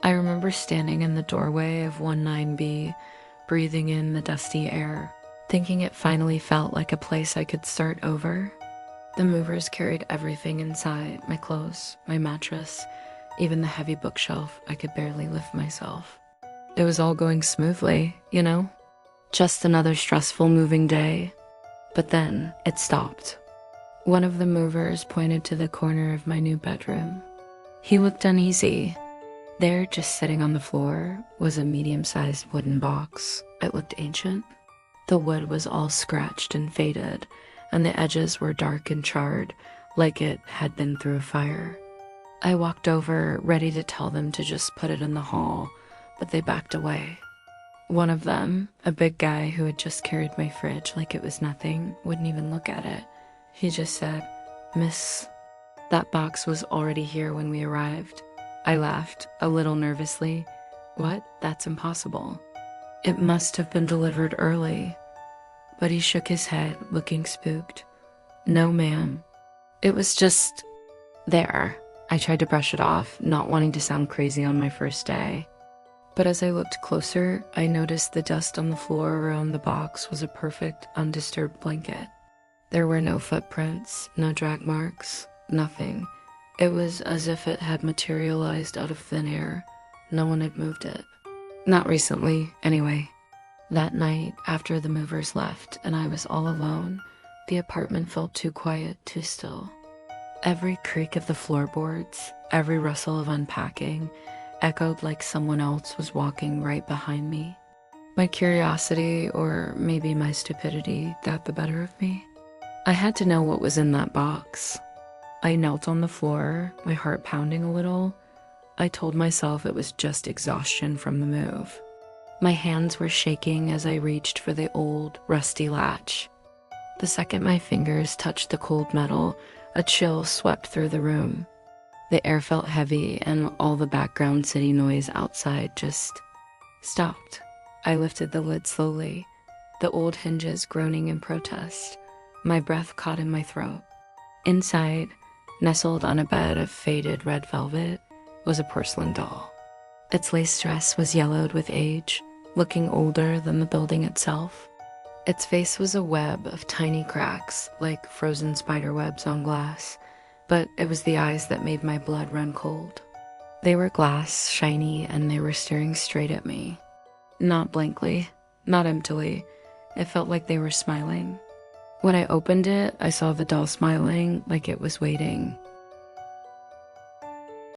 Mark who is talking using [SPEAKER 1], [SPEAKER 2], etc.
[SPEAKER 1] I remember standing in the doorway of 19B, breathing in the dusty air, thinking it finally felt like a place I could start over. The movers carried everything inside, my clothes, my mattress, even the heavy bookshelf. I could barely lift myself. It was all going smoothly, you know? Just another stressful moving day. But then it stopped. One of the movers pointed to the corner of my new bedroom. He looked uneasy. There, just sitting on the floor, was a medium-sized wooden box. It looked ancient. The wood was all scratched and faded, and the edges were dark and charred, like it had been through a fire. I walked over, ready to tell them to just put it in the hall, but they backed away. One of them, a big guy who had just carried my fridge like it was nothing, wouldn't even look at it. He just said, "Miss, that box was already here when we arrived." I laughed, a little nervously. "What? That's impossible. It must have been delivered early." But he shook his head, looking spooked. "No, ma'am. It was just there." I tried to brush it off, not wanting to sound crazy on my first day. But as I looked closer, I noticed the dust on the floor around the box was a perfect, undisturbed blanket. There were no footprints, no drag marks, nothing. It was as if it had materialized out of thin air. No one had moved it. Not recently, anyway. That night, after the movers left and I was all alone, the apartment felt too quiet, too still. Every creak of the floorboards, every rustle of unpacking, echoed like someone else was walking right behind me. My curiosity, or maybe my stupidity, got the better of me. I had to know what was in that box. I knelt on the floor, my heart pounding a little. I told myself it was just exhaustion from the move. My hands were shaking as I reached for the old, rusty latch. The second my fingers touched the cold metal, a chill swept through the room. The air felt heavy, and all the background city noise outside just stopped. I lifted the lid slowly, the old hinges groaning in protest. My breath caught in my throat. Inside, nestled on a bed of faded red velvet, was a porcelain doll. Its lace dress was yellowed with age, looking older than the building itself. Its face was a web of tiny cracks, like frozen spider webs on glass, but it was the eyes that made my blood run cold. They were glass, shiny, and they were staring straight at me. Not blankly, not emptily. It felt like they were smiling. When I opened it, I saw the doll smiling like it was waiting,